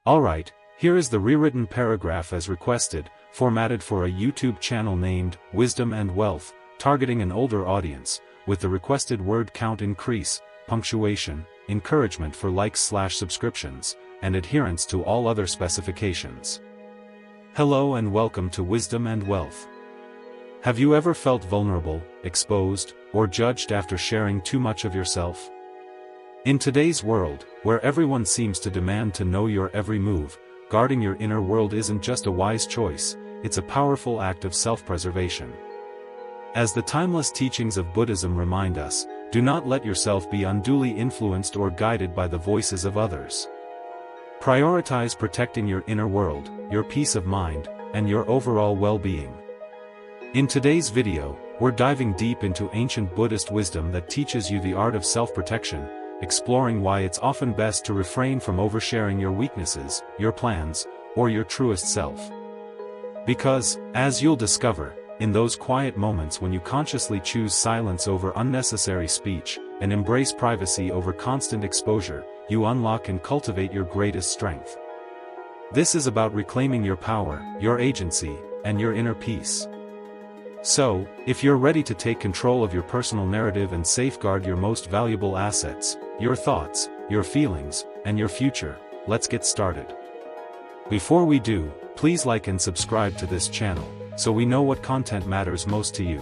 Alright, here is the rewritten paragraph as requested, formatted for a YouTube channel named Wisdom and Wealth, targeting an older audience, with the requested word count increase, punctuation, encouragement for likes/subscriptions, and adherence to all other specifications. Hello and welcome to Wisdom and Wealth. Have you ever felt vulnerable, exposed, or judged after sharing too much of yourself? In today's world, where everyone seems to demand to know your every move, guarding your inner world isn't just a wise choice, it's a powerful act of self-preservation. As the timeless teachings of Buddhism remind us, do not let yourself be unduly influenced or guided by the voices of others. Prioritize protecting your inner world, your peace of mind, and your overall well-being. In today's video, we're diving deep into ancient Buddhist wisdom that teaches you the art of self-protection, exploring why it's often best to refrain from oversharing your weaknesses, your plans, or your truest self. Because, as you'll discover, in those quiet moments when you consciously choose silence over unnecessary speech, and embrace privacy over constant exposure, you unlock and cultivate your greatest strength. This is about reclaiming your power, your agency, and your inner peace. So, if you're ready to take control of your personal narrative and safeguard your most valuable assets, your thoughts, your feelings, and your future, let's get started. Before we do, please like and subscribe to this channel, so we know what content matters most to you.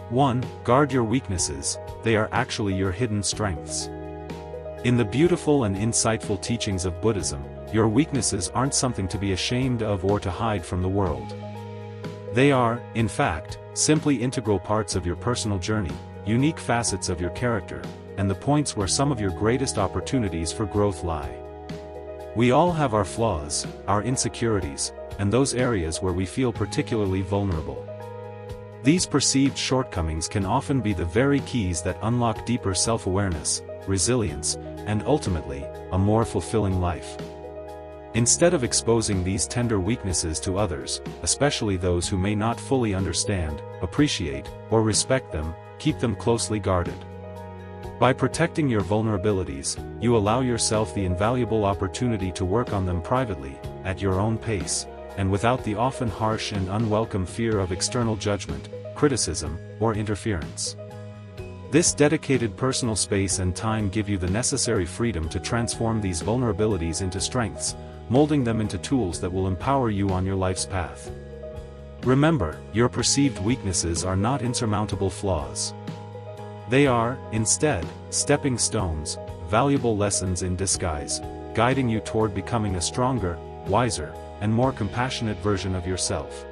1. Guard your weaknesses, they are actually your hidden strengths. In the beautiful and insightful teachings of Buddhism, your weaknesses aren't something to be ashamed of or to hide from the world. They are, in fact, simply integral parts of your personal journey, unique facets of your character, and the points where some of your greatest opportunities for growth lie. We all have our flaws, our insecurities, and those areas where we feel particularly vulnerable. These perceived shortcomings can often be the very keys that unlock deeper self-awareness, resilience, and ultimately, a more fulfilling life. Instead of exposing these tender weaknesses to others, especially those who may not fully understand, appreciate, or respect them, keep them closely guarded. By protecting your vulnerabilities, you allow yourself the invaluable opportunity to work on them privately, at your own pace, and without the often harsh and unwelcome fear of external judgment, criticism, or interference. This dedicated personal space and time give you the necessary freedom to transform these vulnerabilities into strengths, molding them into tools that will empower you on your life's path. Remember, your perceived weaknesses are not insurmountable flaws. They are, instead, stepping stones, valuable lessons in disguise, guiding you toward becoming a stronger, wiser, and more compassionate version of yourself.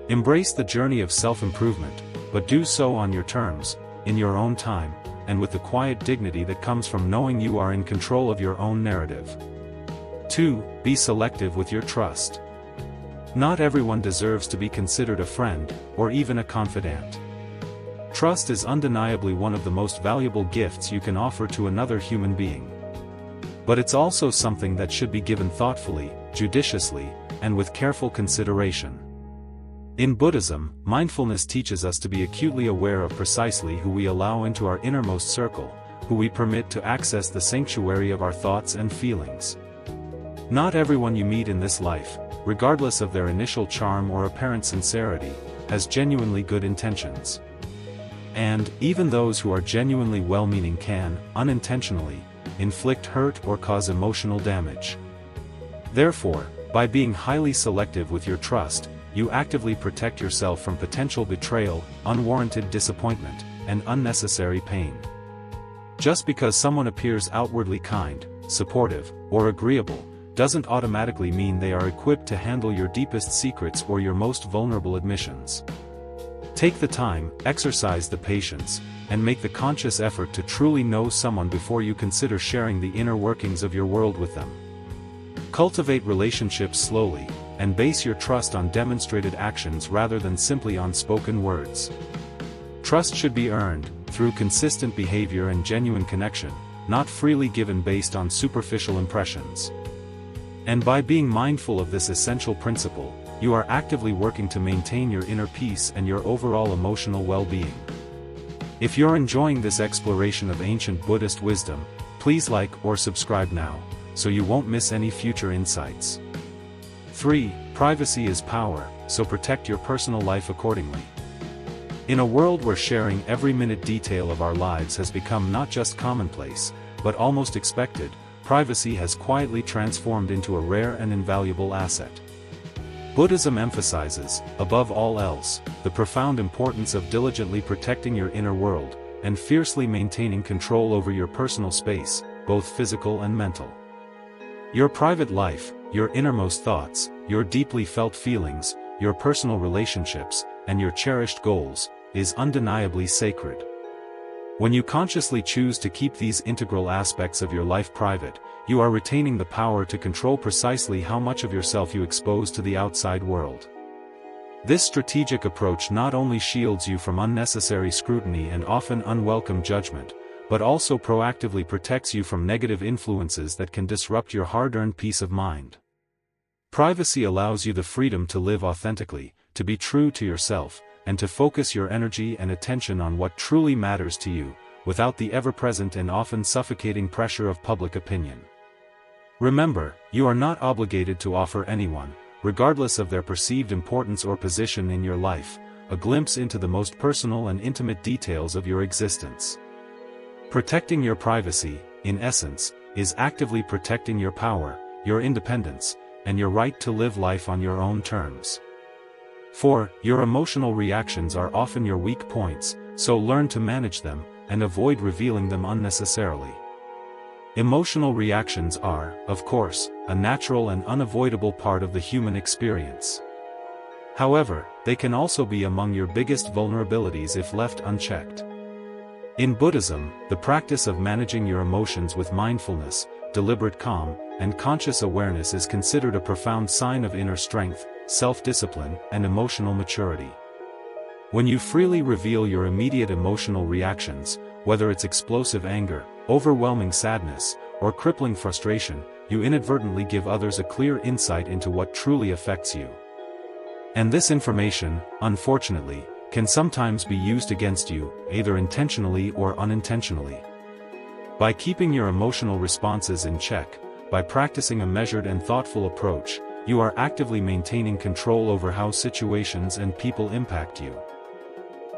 Embrace the journey of self-improvement, but do so on your terms, in your own time, and with the quiet dignity that comes from knowing you are in control of your own narrative. 2. Be selective with your trust. Not everyone deserves to be considered a friend, or even a confidant. Trust is undeniably one of the most valuable gifts you can offer to another human being. But it's also something that should be given thoughtfully, judiciously, and with careful consideration. In Buddhism, mindfulness teaches us to be acutely aware of precisely who we allow into our innermost circle, who we permit to access the sanctuary of our thoughts and feelings. Not everyone you meet in this life, regardless of their initial charm or apparent sincerity, has genuinely good intentions. And, even those who are genuinely well-meaning can, unintentionally, inflict hurt or cause emotional damage. Therefore, by being highly selective with your trust, you actively protect yourself from potential betrayal, unwarranted disappointment, and unnecessary pain. Just because someone appears outwardly kind, supportive, or agreeable, doesn't automatically mean they are equipped to handle your deepest secrets or your most vulnerable admissions. Take the time, exercise the patience, and make the conscious effort to truly know someone before you consider sharing the inner workings of your world with them. Cultivate relationships slowly, and base your trust on demonstrated actions rather than simply on spoken words. Trust should be earned, through consistent behavior and genuine connection, not freely given based on superficial impressions. And by being mindful of this essential principle, you are actively working to maintain your inner peace and your overall emotional well-being. If you're enjoying this exploration of ancient Buddhist wisdom, please like or subscribe now, so you won't miss any future insights. 3. Privacy is power, so protect your personal life accordingly. In a world where sharing every minute detail of our lives has become not just commonplace, but almost expected, privacy has quietly transformed into a rare and invaluable asset. Buddhism emphasizes, above all else, the profound importance of diligently protecting your inner world, and fiercely maintaining control over your personal space, both physical and mental. Your private life, your innermost thoughts, your deeply felt feelings, your personal relationships, and your cherished goals, is undeniably sacred. When you consciously choose to keep these integral aspects of your life private, you are retaining the power to control precisely how much of yourself you expose to the outside world. This strategic approach not only shields you from unnecessary scrutiny and often unwelcome judgment, but also proactively protects you from negative influences that can disrupt your hard-earned peace of mind. Privacy allows you the freedom to live authentically, to be true to yourself, and to focus your energy and attention on what truly matters to you, without the ever-present and often suffocating pressure of public opinion. Remember, you are not obligated to offer anyone, regardless of their perceived importance or position in your life, a glimpse into the most personal and intimate details of your existence. Protecting your privacy, in essence, is actively protecting your power, your independence, and your right to live life on your own terms. 4. Your emotional reactions are often your weak points, so learn to manage them, and avoid revealing them unnecessarily. Emotional reactions are, of course, a natural and unavoidable part of the human experience. However, they can also be among your biggest vulnerabilities if left unchecked. In Buddhism, the practice of managing your emotions with mindfulness, deliberate calm, and conscious awareness is considered a profound sign of inner strength, self-discipline, and emotional maturity. When you freely reveal your immediate emotional reactions, whether it's explosive anger, overwhelming sadness, or crippling frustration, you inadvertently give others a clear insight into what truly affects you. And this information, unfortunately, can sometimes be used against you, either intentionally or unintentionally. By keeping your emotional responses in check, by practicing a measured and thoughtful approach, you are actively maintaining control over how situations and people impact you.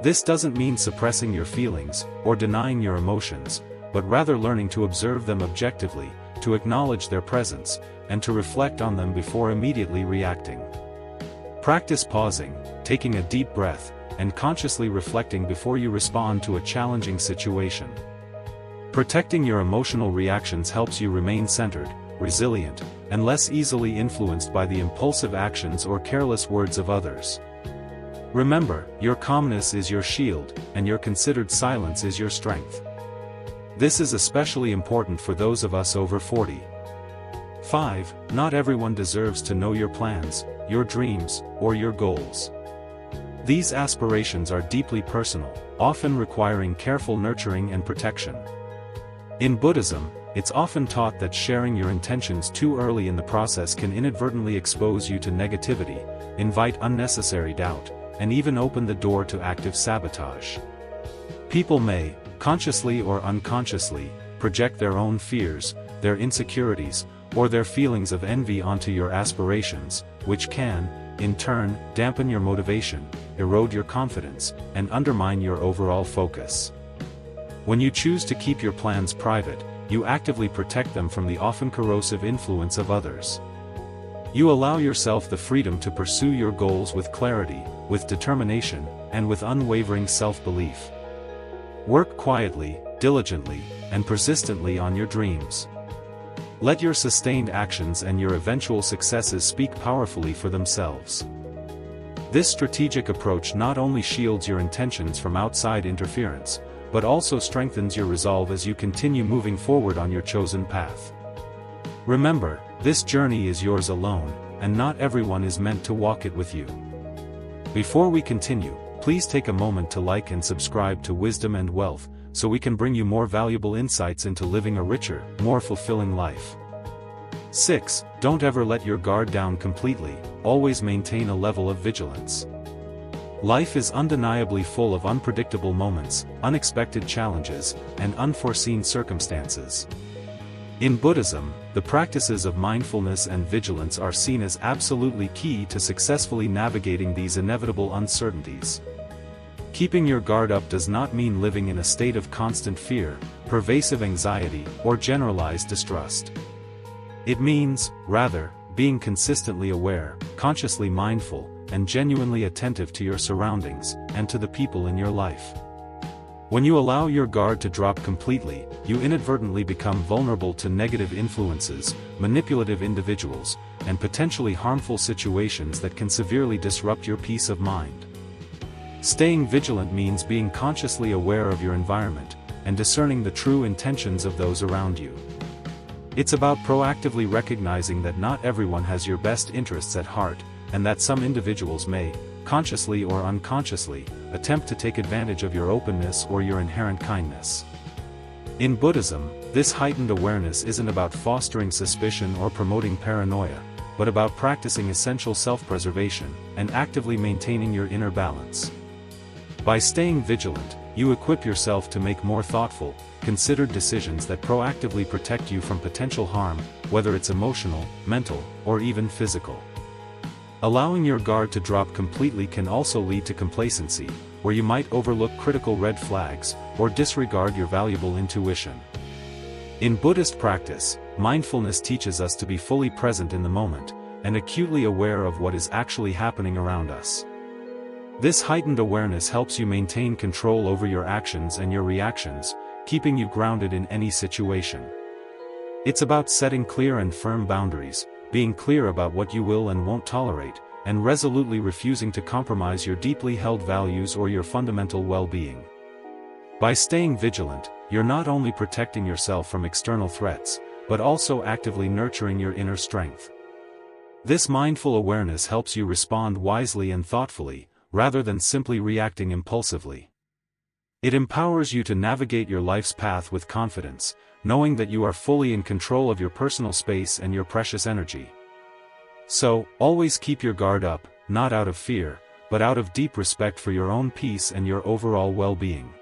This doesn't mean suppressing your feelings, or denying your emotions, but rather learning to observe them objectively, to acknowledge their presence, and to reflect on them before immediately reacting. Practice pausing, taking a deep breath, and consciously reflecting before you respond to a challenging situation. Protecting your emotional reactions helps you remain centered, resilient, and less easily influenced by the impulsive actions or careless words of others. Remember, your calmness is your shield, and your considered silence is your strength. This is especially important for those of us over 40. 5. Not everyone deserves to know your plans, your dreams, or your goals. These aspirations are deeply personal, often requiring careful nurturing and protection. In Buddhism, it's often taught that sharing your intentions too early in the process can inadvertently expose you to negativity, invite unnecessary doubt, and even open the door to active sabotage. People may, consciously or unconsciously, project their own fears, their insecurities, or their feelings of envy onto your aspirations, which can, in turn, dampen your motivation, erode your confidence, and undermine your overall focus. When you choose to keep your plans private, you actively protect them from the often corrosive influence of others. You allow yourself the freedom to pursue your goals with clarity, with determination, and with unwavering self-belief. Work quietly, diligently, and persistently on your dreams. Let your sustained actions and your eventual successes speak powerfully for themselves. This strategic approach not only shields your intentions from outside interference, but also strengthens your resolve as you continue moving forward on your chosen path. Remember, this journey is yours alone, and not everyone is meant to walk it with you. Before we continue, please take a moment to like and subscribe to Wisdom and Wealth, so we can bring you more valuable insights into living a richer, more fulfilling life. 6. Don't ever let your guard down completely, always maintain a level of vigilance. Life is undeniably full of unpredictable moments, unexpected challenges, and unforeseen circumstances. In Buddhism, the practices of mindfulness and vigilance are seen as absolutely key to successfully navigating these inevitable uncertainties. Keeping your guard up does not mean living in a state of constant fear, pervasive anxiety, or generalized distrust. It means, rather, being consistently aware, consciously mindful, and genuinely attentive to your surroundings, and to the people in your life. When you allow your guard to drop completely, you inadvertently become vulnerable to negative influences, manipulative individuals, and potentially harmful situations that can severely disrupt your peace of mind. Staying vigilant means being consciously aware of your environment, and discerning the true intentions of those around you. It's about proactively recognizing that not everyone has your best interests at heart, and that some individuals may, consciously or unconsciously, attempt to take advantage of your openness or your inherent kindness. In Buddhism, this heightened awareness isn't about fostering suspicion or promoting paranoia, but about practicing essential self-preservation, and actively maintaining your inner balance. By staying vigilant, you equip yourself to make more thoughtful, considered decisions that proactively protect you from potential harm, whether it's emotional, mental, or even physical. Allowing your guard to drop completely can also lead to complacency, where you might overlook critical red flags, or disregard your valuable intuition. In Buddhist practice, mindfulness teaches us to be fully present in the moment, and acutely aware of what is actually happening around us. This heightened awareness helps you maintain control over your actions and your reactions, keeping you grounded in any situation. It's about setting clear and firm boundaries, being clear about what you will and won't tolerate, and resolutely refusing to compromise your deeply held values or your fundamental well-being. By staying vigilant, you're not only protecting yourself from external threats, but also actively nurturing your inner strength. This mindful awareness helps you respond wisely and thoughtfully, rather than simply reacting impulsively. It empowers you to navigate your life's path with confidence, knowing that you are fully in control of your personal space and your precious energy. So, always keep your guard up, not out of fear, but out of deep respect for your own peace and your overall well-being.